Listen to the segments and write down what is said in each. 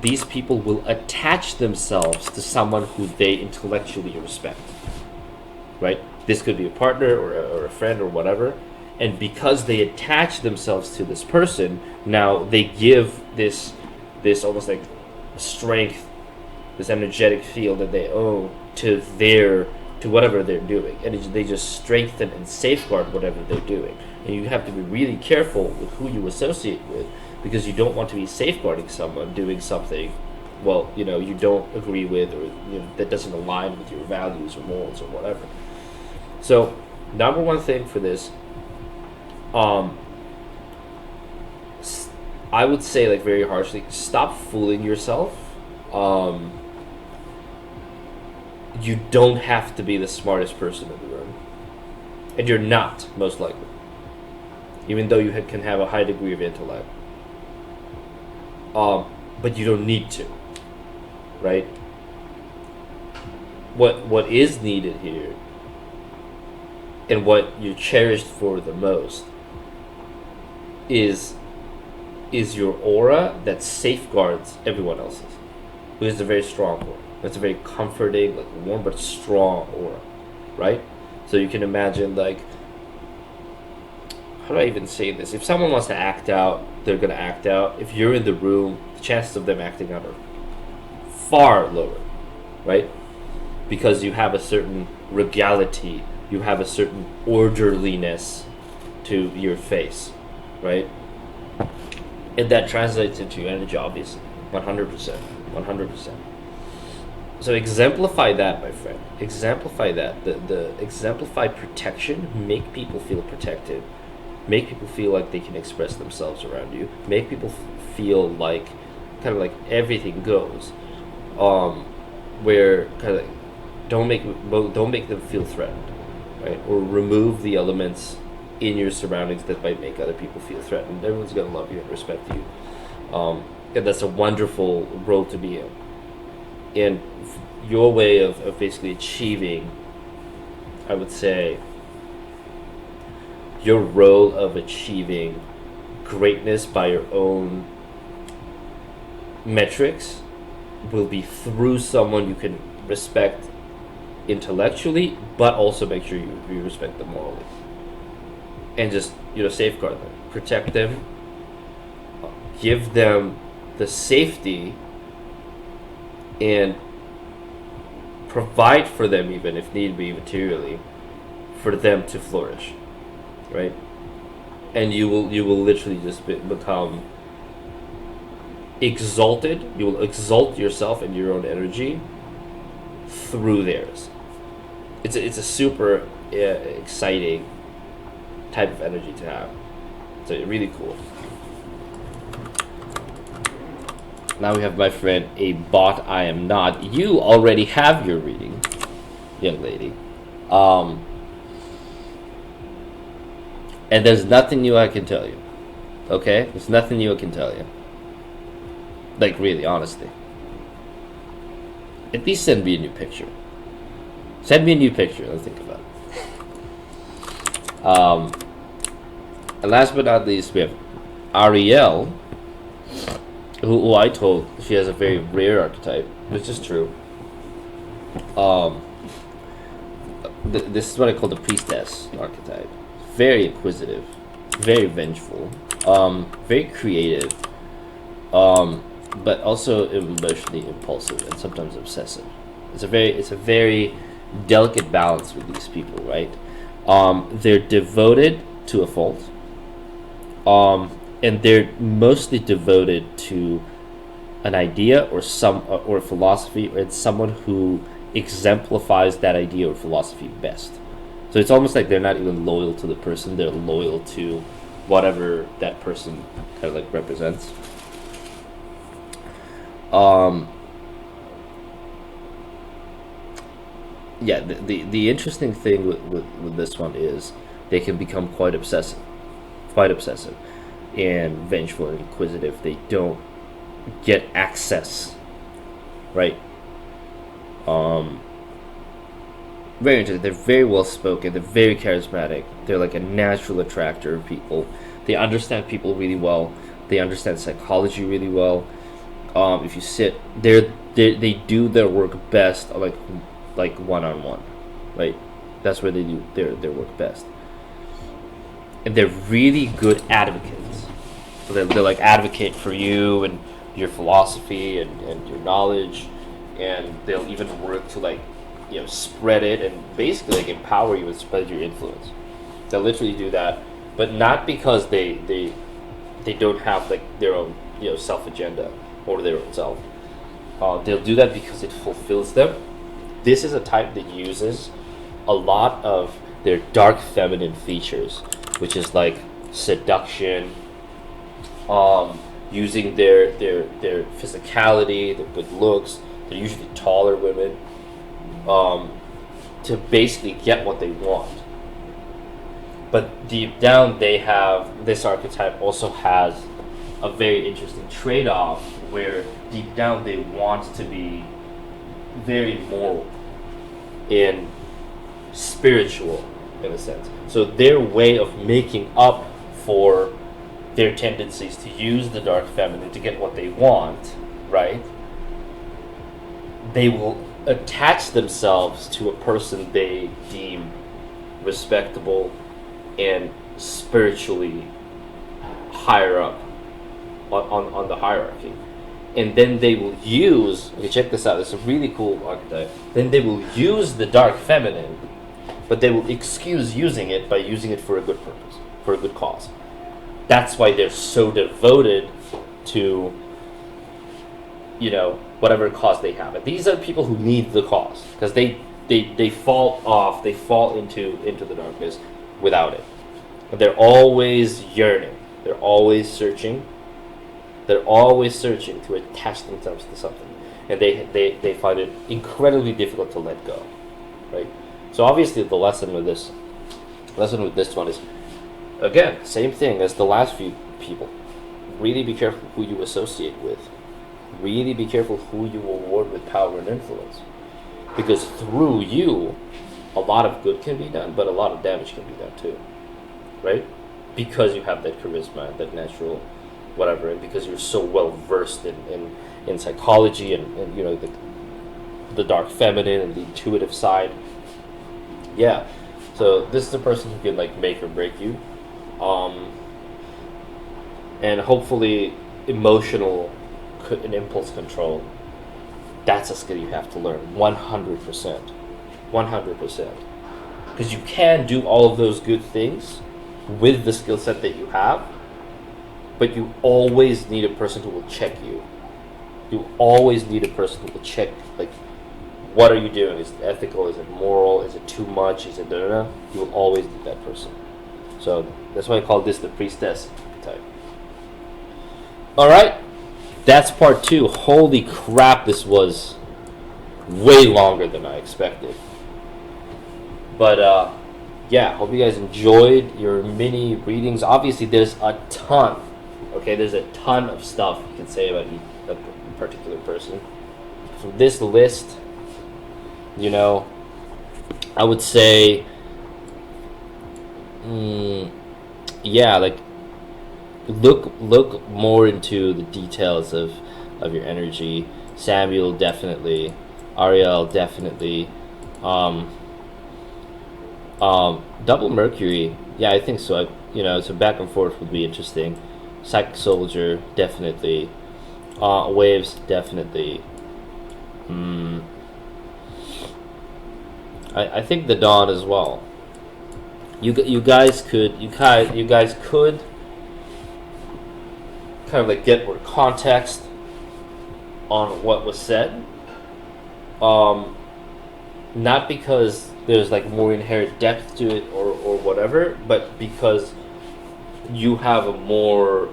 these people will attach themselves to someone who they intellectually respect, right? This could be a partner or a friend or whatever. And because they attach themselves to this person, now they give this almost like strength, this energetic field that they own to whatever they're doing, and they just strengthen and safeguard whatever they're doing. And you have to be really careful with who you associate with, because you don't want to be safeguarding someone doing something, well, you don't agree with, or that doesn't align with your values or morals or whatever. So, number one thing for this, I would say, like, very harshly, stop fooling yourself. You don't have to be the smartest person in the room, and you're not, most likely, even though you can have a high degree of intellect. But you don't need to, right? What is needed here, and what you're cherished for the most, is your aura that safeguards everyone else's. Which is a very strong aura. It's a very comforting, like, warm but strong aura, right? So you can imagine, like, how do I even say this? If someone wants to act out, they're gonna act out. If you're in the room, the chances of them acting out are far lower, right? Because you have a certain regality, you have a certain orderliness to your face, right? And that translates into your energy, obviously, 100%, 100%. So exemplify that, my friend. Exemplify that. The exemplify protection. Make people feel protected. Make people feel like they can express themselves around you. Make people feel like, kind of like, everything goes. Where kind of like, don't make them feel threatened, right? Or remove the elements in your surroundings that might make other people feel threatened. Everyone's gonna love you and respect you, and that's a wonderful role to be in. And your way of basically achieving, I would say, your role of achieving greatness by your own metrics will be through someone you can respect intellectually, but also make sure you respect them morally. And just, safeguard them, protect them, give them the safety, and provide for them, even if need be materially, for them to flourish, right? And you will literally just become exalted. You will exalt yourself and your own energy through theirs. It's a super exciting type of energy to have. So really cool. Now we have my friend, a bot I am not. You already have your reading, young lady. And there's nothing new I can tell you. Okay? There's nothing new I can tell you. Like, really, honestly. At least send me a new picture. Send me a new picture. Let's think about it. And last but not least, we have Ariel, who I told she has a very rare archetype, which is true. This is what I call the priestess archetype. Very inquisitive, very vengeful, very creative, but also emotionally impulsive and sometimes obsessive. It's a very delicate balance with these people, right? They're devoted to a fault, and they're mostly devoted to an idea or a philosophy, or it's someone who exemplifies that idea or philosophy best. So it's almost like they're not even loyal to the person; they're loyal to whatever that person kind of like represents. Yeah, the interesting thing with this one is they can become quite obsessive, and vengeful and inquisitive. They don't get access, right? Very interesting. They're very well spoken. They're very charismatic. They're like a natural attractor of people. They understand people really well. They understand psychology really well. If you sit, they do their work best like one on one, right? That's where they do their work best, and they're really good advocates. So they're like advocate for you and your philosophy and your knowledge, and they'll even work to like spread it and basically like empower you and spread your influence. They'll literally do that, but not because they don't have like their own self agenda or their own self. They'll do that because it fulfills them. This is a type that uses a lot of their dark feminine features, which is like seduction, using their physicality, their good looks. They're usually taller women, to basically get what they want. But deep down, they have this archetype also has a very interesting trade-off where deep down they want to be very moral and spiritual in a sense. So their way of making up for their tendencies to use the dark feminine to get what they want, right? They will attach themselves to a person they deem respectable and spiritually higher up on the hierarchy. And then they will use, okay, check this out, it's a really cool archetype. Then they will use the dark feminine, but they will excuse using it by using it for a good purpose, for a good cause. That's why they're so devoted to, whatever cause they have. And these are people who need the cause, because they fall off, they fall into the darkness without it. But they're always yearning, they're always searching. They're always searching to attach themselves to something, and they find it incredibly difficult to let go, right? So obviously the lesson with this one is, again, same thing as the last few people. Really be careful who you associate with. Really be careful who you reward with power and influence, because through you, a lot of good can be done, but a lot of damage can be done too, right? Because you have that charisma, that natural whatever, and because you're so well versed in psychology and the dark feminine and the intuitive side. Yeah, so this is the person who can like make or break you, and hopefully emotional and impulse control. That's a skill you have to learn 100%, 100%, because you can do all of those good things with the skill set that you have. But you always need a person who will check you. You always need a person who will check, like, what are you doing? Is it ethical? Is it moral? Is it too much? Is it da-da-da? You will always need that person. So that's why I call this the priestess type. Alright, that's part 2. Holy crap, this was way longer than I expected. But, yeah, hope you guys enjoyed your mini readings. Obviously, there's a ton. Okay, there's a ton of stuff you can say about a particular person. From this list, I would say, yeah, like look more into the details of your energy. Samuel definitely, Ariel definitely, double Mercury. Yeah, I think so. So back and forth would be interesting. Psychic Soldier, definitely. Waves, definitely. I think the Dawn as well. You guys could kind of like get more context on what was said. Not because there's like more inherent depth to it or whatever, but because you have a more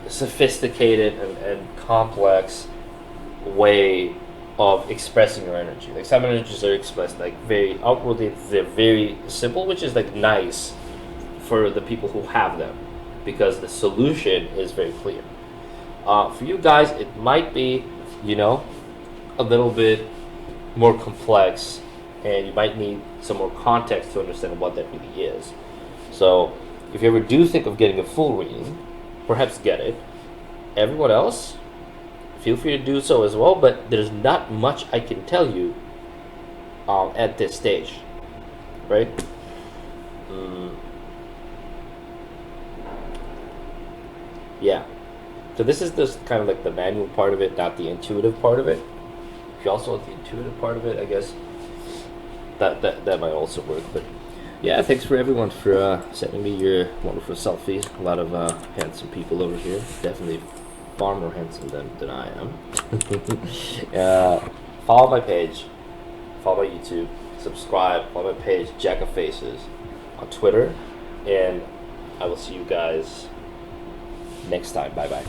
sophisticated and complex way of expressing your energy. Like some energies are expressed like very outwardly, they're very simple, which is like nice for the people who have them, because the solution is very clear. For you guys, it might be, a little bit more complex, and you might need some more context to understand what that really is. So, if you ever do think of getting a full reading, perhaps get it. everyone else, feel free to do so as well. But there's not much I can tell you at this stage, right? Yeah. So this is just kind of like the manual part of it, not the intuitive part of it. If you also want the intuitive part of it, I guess that might also work. But yeah, thanks for everyone for sending me your wonderful selfies. A lot of handsome people over here. Definitely far more handsome than I am. Follow my page. Follow my YouTube. Subscribe. Follow my page, Jack of Faces, on Twitter. And I will see you guys next time. Bye bye.